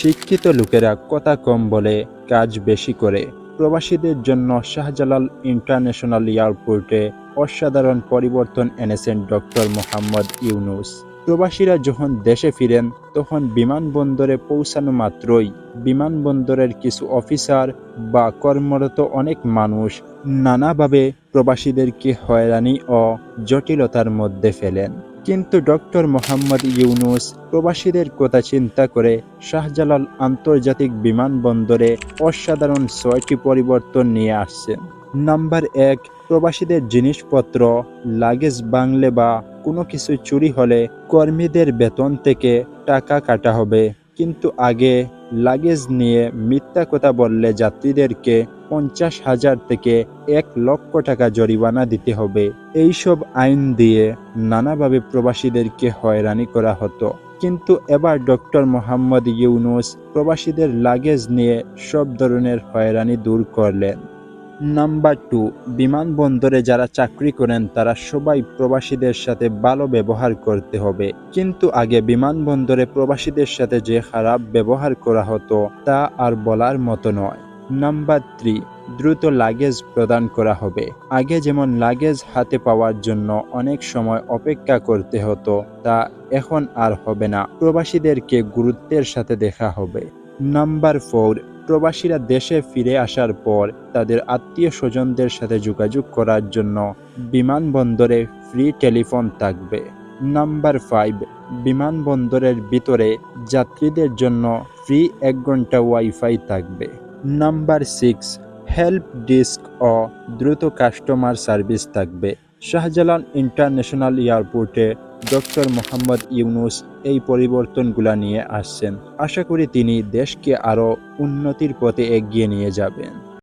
শিক্ষিত লোকেরা কথা কম বলে, কাজ বেশি করে। প্রবাসীদের জন্য শাহজালাল ইন্টারন্যাশনাল এয়ারপোর্টে অসাধারণ পরিবর্তন এনেছেন ডক্টর মোহাম্মদ ইউনূস। প্রবাসীরা যখন দেশে ফিরেন তখন বিমানবন্দরে পৌঁছানো মাত্রই বিমানবন্দরের কিছু অফিসার বা কর্মরত অনেক মানুষ নানাভাবে প্রবাসীদেরকে হয়রানি ও জটিলতার মধ্যে ফেলেন। কিন্তু ডক্টর মোহাম্মদ ইউনূস প্রবাসীদের কথা চিন্তা করে শাহজালাল আন্তর্জাতিক বিমানবন্দরে অসাধারণ ৬টি পরিবর্তন নিয়ে আসছেন। নাম্বার ১, প্রবাসীদের জিনিসপত্র লাগেজ ভাঙলে বা কোনো কিছু চুরি হলে কর্মীদের বেতন থেকে টাকা কাটা হবে। কিন্তু আগে লাগেজ নিয়ে মিথ্যা কথা বললে যাত্রীদেরকে ৫০,০০০ থেকে ১,০০,০০০ টাকা জরিমানা দিতে হবে। এইসব আইন দিয়ে নানাভাবে প্রবাসীদেরকে হয়রানি করা হতো। কিন্তু এবার ডক্টর মোহাম্মদ ইউনূস প্রবাসীদের লাগেজ নিয়ে সব ধরনের হয়রানি দূর করলেন। নাম্বার ২, বিমানবন্দরে যারা চাকরি করেন তারা সবাই প্রবাসীদের সাথে ভালো ব্যবহার করতে হবে। কিন্তু আগে বিমানবন্দরে প্রবাসীদের সাথে যে খারাপ ব্যবহার করা হতো তা আর বলার মতো নয়। নাম্বার ৩, দ্রুত লাগেজ প্রদান করা হবে। আগে যেমন লাগেজ হাতে পাওয়ার জন্য অনেক সময় অপেক্ষা করতে হতো তা এখন আর হবে না, প্রবাসীদেরকে গুরুত্বের সাথে দেখা হবে। নাম্বার ৪, প্রবাসীরা দেশে ফিরে আসার পর তাদের আত্মীয় স্বজনদের সাথে যোগাযোগ করার জন্য বিমানবন্দরে ফ্রি টেলিফোন থাকবে। নাম্বার ৫, বিমানবন্দরের ভিতরে যাত্রীদের জন্য ফ্রি ১ ঘন্টা ওয়াইফাই থাকবে। নাম্বার ৬, হেল্প ডেস্ক ও দ্রুত কাস্টমার সার্ভিস থাকবে। শাহজালাল ইন্টারন্যাশনাল এয়ারপোর্টে ডক্টর মোহাম্মদ ইউনূস এই পরিবর্তনগুলো নিয়ে আসছেন। আশা করি তিনি দেশকে আরও উন্নতির পথে এগিয়ে নিয়ে যাবেন।